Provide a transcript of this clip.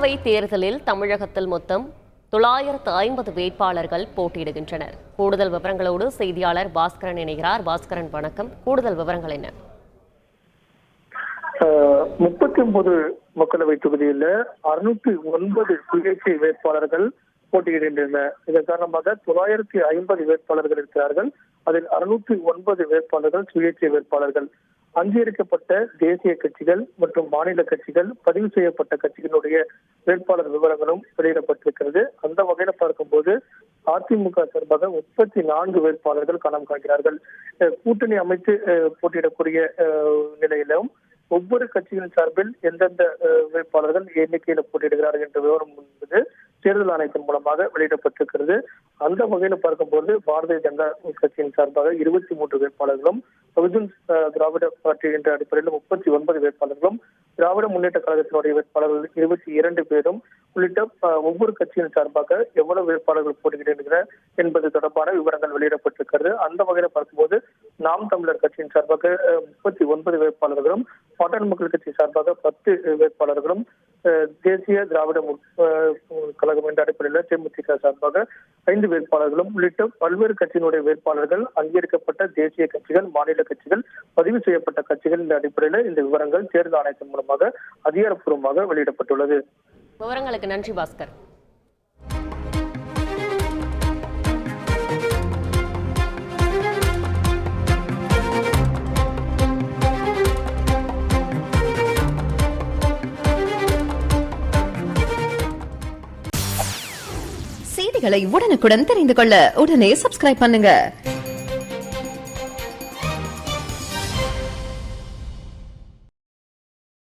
மக்களவை தேர்தலில் தமிழகத்தில் மொத்தம் 950 வேட்பாளர்கள் போட்டியிடுகின்றனர். கூடுதல் விவரங்களோடு செய்தியாளர் பாஸ்கரன் இணைகிறார். பாஸ்கரன், வணக்கம். கூடுதல் விவரங்கள் என்ன? 39 மக்களவை தொகுதியில் 609 சுயேட்சை வேட்பாளர்கள் போட்டியிடுகின்றனர். இதன் காரணமாக 950 வேட்பாளர்கள் இருக்கிறார்கள். அதில் 609 வேட்பாளர்கள் சுயேட்சை வேட்பாளர்கள். அங்கீகரிக்கப்பட்ட தேசிய கட்சிகள் மற்றும் மாநில கட்சிகள், பதிவு செய்யப்பட்ட கட்சிகளுடைய வேட்பாளர் விவரங்களும் வெளியிடப்பட்டிருக்கிறது. அந்த வகையில் பார்க்கும்போது அதிமுக சார்பாக 34 வேட்பாளர்கள் களம் காண்கிறார்கள். கூட்டணி அமைத்து போட்டியிடக்கூடிய நிலையிலும் ஒவ்வொரு கட்சியின் சார்பில் எந்தெந்த வேட்பாளர்கள் எண்ணிக்கையில போட்டியிடுகிறார்கள் என்ற விவரம் என்பது தேர்தல் ஆணையத்தின் மூலமாக வெளியிடப்பட்டிருக்கிறது. அந்த வகையில் பார்க்கும்போது பாரதிய ஜனதா கட்சியின் சார்பாக 23 வேட்பாளர்களும், பகுஜன் திராவிட பார்ட்டி என்ற அடிப்படையில் 39 வேட்பாளர்களும், திராவிட முன்னேற்ற கழகத்தினுடைய வேட்பாளர்கள் 22 பேரும் உள்ளிட்ட ஒவ்வொரு கட்சியின் சார்பாக எவ்வளவு வேட்பாளர்கள் போட்டியிடுகின்றனர் என்பது தொடர்பான விவரங்கள் வெளியிடப்பட்டிருக்கிறது. அந்த வகையில் பார்க்கும்போது நாம் தமிழர் கட்சியின் சார்பாக 39 வேட்பாளர்களும், பாட்டாளி மக்கள் கட்சி சார்பாக 10 வேட்பாளர்களும், தேசிய திராவிட கழகம் என்ற அடிப்படையில் தேமுதிக சார்பாக 5 வேட்பாளர்களும் உள்ளிட்ட பல்வேறு கட்சியினுடைய வேட்பாளர்கள், அங்கீகரிக்கப்பட்ட தேசிய கட்சிகள், மாநில கட்சிகள், பதிவு செய்யப்பட்ட கட்சிகள் என்ற அடிப்படையில் இந்த விவரங்கள் தேர்தல் ஆணையத்தின் மூலமாக அதிகாரப்பூர்வமாக வெளியிடப்பட்டுள்ளது. விவரங்களுக்கு நன்றி பாஸ்கர். செய்திகளை உடனுக்குடன் தெரிந்து கொள்ள உடனே சப்ஸ்கிரைப் பண்ணுங்க.